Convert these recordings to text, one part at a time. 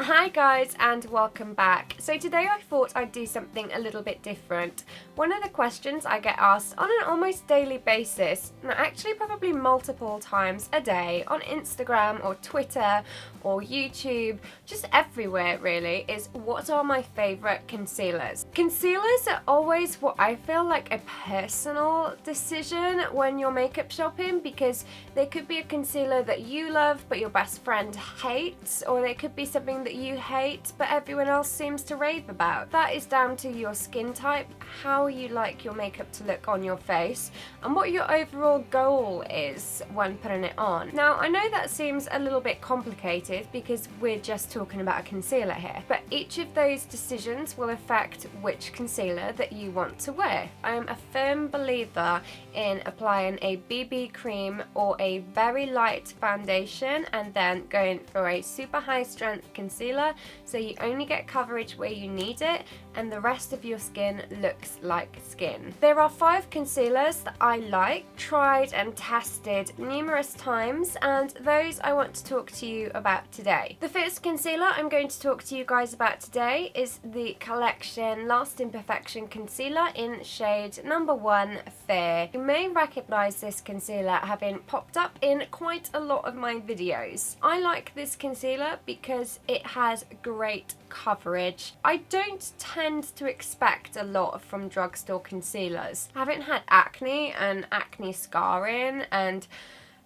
Hi guys and welcome back. So today I thought I'd do something a little bit different. One of the questions I get asked on an almost daily basis, and actually probably multiple times a day on Instagram or Twitter or YouTube, just everywhere really, is what are my favourite concealers? Concealers are always what I feel like a personal decision when you're makeup shopping, because they could be a concealer that you love but your best friend hates, or they could be something that you hate but everyone else seems to rave about. That is down to your skin type, how you like your makeup to look on your face, and what your overall goal is when putting it on. Now I know that seems a little bit complicated because we're just talking about a concealer here, but each of those decisions will affect which concealer that you want to wear. I am a firm believer in applying a BB cream or a very light foundation and then going for a super high strength concealer, so you only get coverage where you need it and the rest of your skin looks like skin. There are 5 concealers that I like, tried and tested numerous times, and those I want to talk to you about today. The first concealer I'm going to talk to you guys about today is the Collection Lasting Perfection Concealer in shade number 1 Fair. You may recognise this concealer having popped up in quite a lot of my videos. I like this concealer because it has great coverage. I don't tend to expect a lot from drugstore concealers. I haven't had acne and acne scarring and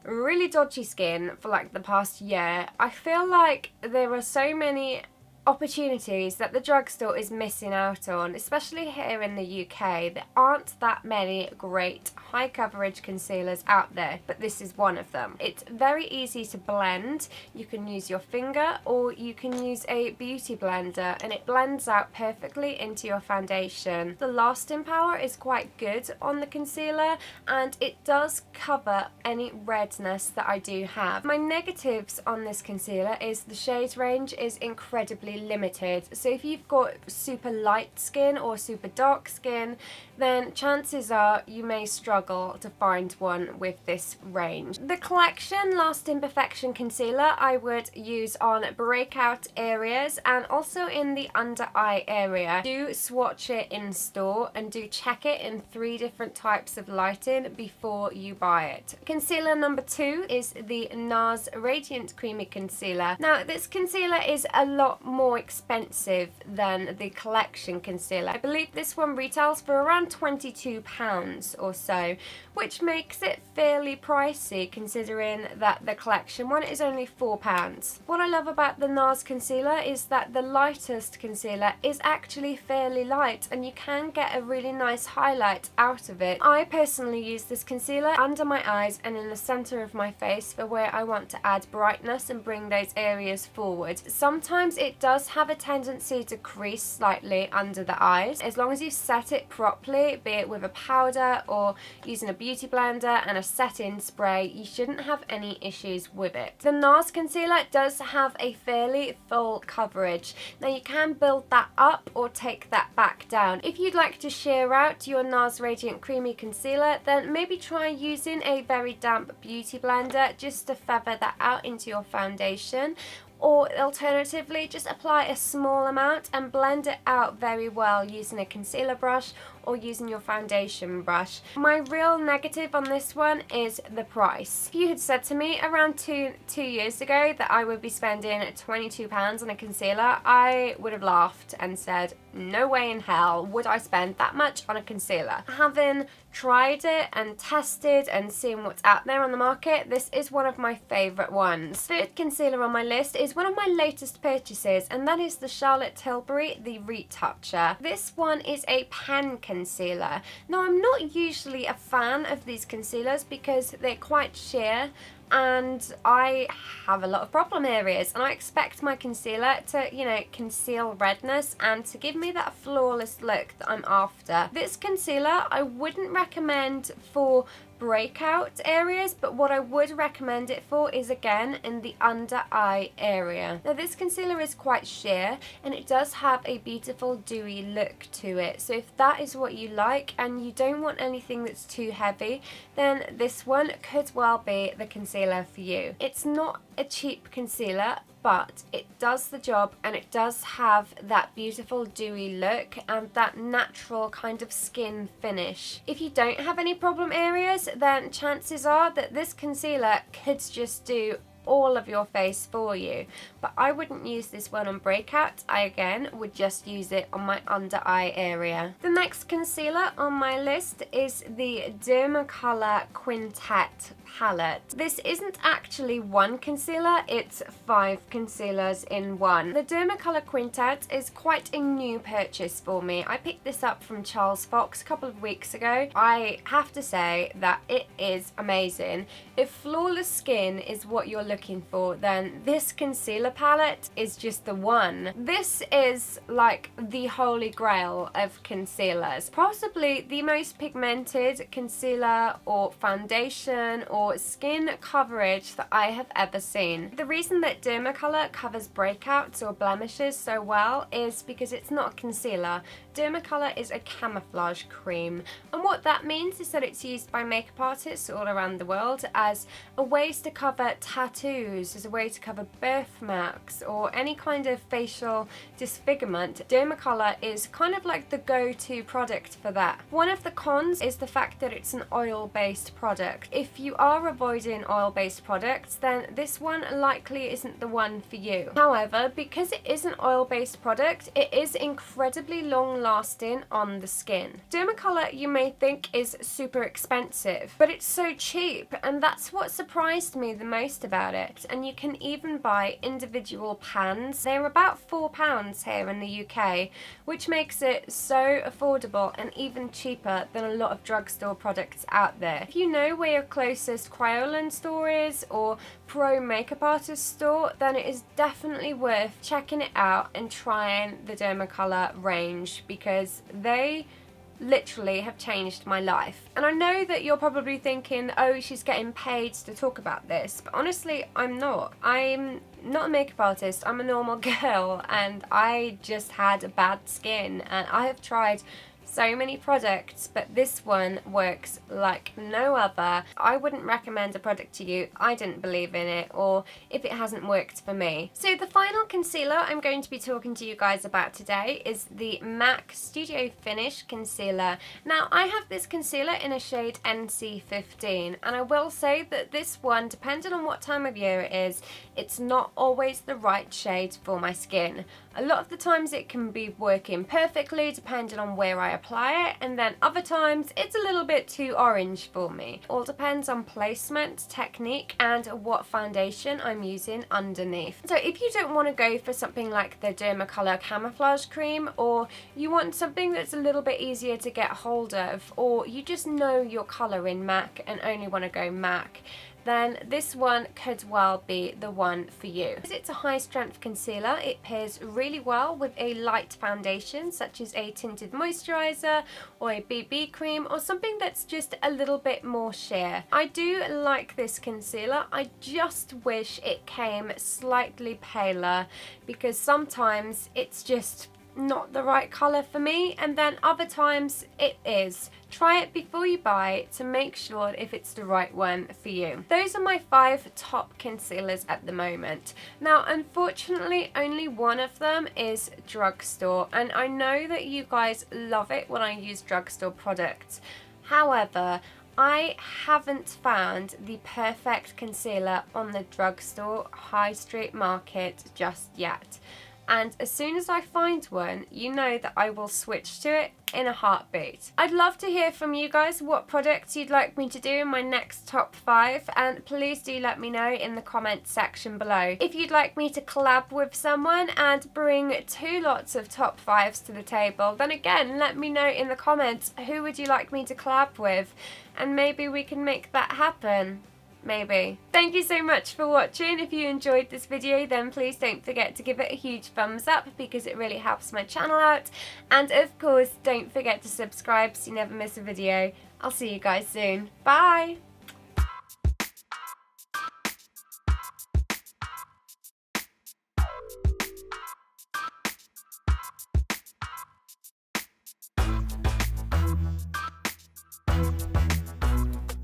really dodgy skin for like the past year. I feel like there are so many opportunities that the drugstore is missing out on, especially here in the UK. There aren't that many great high coverage concealers out there, but this is one of them. It's very easy to blend. You can use your finger or you can use a beauty blender and it blends out perfectly into your foundation. The lasting power is quite good on the concealer and it does cover any redness that I do have. My negatives on this concealer is the shade range is incredibly limited, so if you've got super light skin or super dark skin, then chances are you may struggle to find one with this range. The Collection Lasting Perfection Concealer I would use on breakout areas and also in the under eye area. Do swatch it in store and do check it in 3 different types of lighting before you buy it. Concealer number 2 is the NARS Radiant Creamy Concealer. Now this concealer is a lot more expensive than the Collection concealer. I believe this one retails for around £22 or so, which makes it fairly pricey considering that the Collection one is only £4. What I love about the NARS concealer is that the lightest concealer is actually fairly light and you can get a really nice highlight out of it. I personally use this concealer under my eyes and in the centre of my face for where I want to add brightness and bring those areas forward. Sometimes it does have a tendency to crease slightly under the eyes. As long as you set it properly, be it with a powder or using a beauty blender and a set-in spray, you shouldn't have any issues with it. The NARS concealer does have a fairly full coverage. Now you can build that up or take that back down. If you'd like to sheer out your NARS Radiant Creamy Concealer, then maybe try using a very damp beauty blender just to feather that out into your foundation. Or alternatively, just apply a small amount and blend it out very well using a concealer brush or using your foundation brush. My real negative on this one is the price. If you had said to me around two years ago that I would be spending £22 on a concealer, I would have laughed and said, no way in hell would I spend that much on a concealer. Having tried it and tested and seen what's out there on the market, this is one of my favourite ones. Third concealer on my list is one of my latest purchases, and that is the Charlotte Tilbury, the Retoucher. This one is a pen concealer. Now I'm not usually a fan of these concealers because they're quite sheer and I have a lot of problem areas, and I expect my concealer to, you know, conceal redness and to give me that flawless look that I'm after. This concealer I wouldn't recommend for breakout areas, but what I would recommend it for is again in the under eye area. Now this concealer is quite sheer and it does have a beautiful dewy look to it, so if that is what you like and you don't want anything that's too heavy, then this one could well be the concealer for you. It's not a cheap concealer, but it does the job and it does have that beautiful dewy look and that natural kind of skin finish. If you don't have any problem areas, then chances are that this concealer could just do all of your face for you, but I wouldn't use this one on breakout. I again would just use it on my under eye area. The next concealer on my list is the Dermacolor Quintet palette. This isn't actually one concealer, it's 5 concealers in one. The Dermacolor Quintet is quite a new purchase for me. I picked this up from Charles Fox a couple of weeks ago. I have to say that it is amazing. If flawless skin is what you're looking for, then this concealer palette is just the one. This is like the holy grail of concealers. Possibly the most pigmented concealer or foundation or skin coverage that I have ever seen. The reason that Dermacolor covers breakouts or blemishes so well is because it's not a concealer. Dermacolor is a camouflage cream, and what that means is that it's used by makeup artists all around the world as a way to cover tattoos, as a way to cover birthmarks or any kind of facial disfigurement. Dermacolor is kind of like the go-to product for that. One of the cons is the fact that it's an oil-based product. If you are avoiding oil-based products, then this one likely isn't the one for you. However, because it is an oil-based product, it is incredibly long-lasting on the skin. Dermacolor, you may think, is super expensive, but it's so cheap, and that's what surprised me the most about it. And you can even buy individual pans. They're about £4 here in the UK, which makes it so affordable and even cheaper than a lot of drugstore products out there. If you know where your closest Kryolan store is or pro makeup artist store, then it is definitely worth checking it out and trying the Dermacolor range, because they literally have changed my life. And I know that you're probably thinking, oh, she's getting paid to talk about this, but honestly, I'm not. I'm not a makeup artist, I'm a normal girl, and I just had bad skin, and I have tried so many products, but this one works like no other. I wouldn't recommend a product to you I didn't believe in it, or if it hasn't worked for me. So the final concealer I'm going to be talking to you guys about today is the MAC Studio Finish Concealer. Now, I have this concealer in a shade NC15, and I will say that this one, depending on what time of year it is, it's not always the right shade for my skin. A lot of the times it can be working perfectly depending on where I apply it, and then other times it's a little bit too orange for me. All depends on placement, technique, and what foundation I'm using underneath. So if you don't want to go for something like the Dermacolor Camouflage Cream, or you want something that's a little bit easier to get hold of, or you just know your colour in MAC and only want to go MAC, then this one could well be the one for you. Because it's a high strength concealer, it pairs really well with a light foundation such as a tinted moisturiser or a BB cream, or something that's just a little bit more sheer. I do like this concealer, I just wish it came slightly paler, because sometimes it's just not the right colour for me, and then other times it is. Try it before you buy to make sure if it's the right one for you. Those are my 5 top concealers at the moment. Now, unfortunately, only one of them is drugstore, and I know that you guys love it when I use drugstore products. However, I haven't found the perfect concealer on the drugstore high street market just yet. And as soon as I find one, you know that I will switch to it in a heartbeat. I'd love to hear from you guys what products you'd like me to do in my next top 5, and please do let me know in the comments section below. If you'd like me to collab with someone and bring 2 lots of top 5s to the table, then again, let me know in the comments who would you like me to collab with, and maybe we can make that happen. Maybe. Thank you so much for watching. If you enjoyed this video, then please don't forget to give it a huge thumbs up, because it really helps my channel out. And of course, don't forget to subscribe so you never miss a video. I'll see you guys soon. Bye!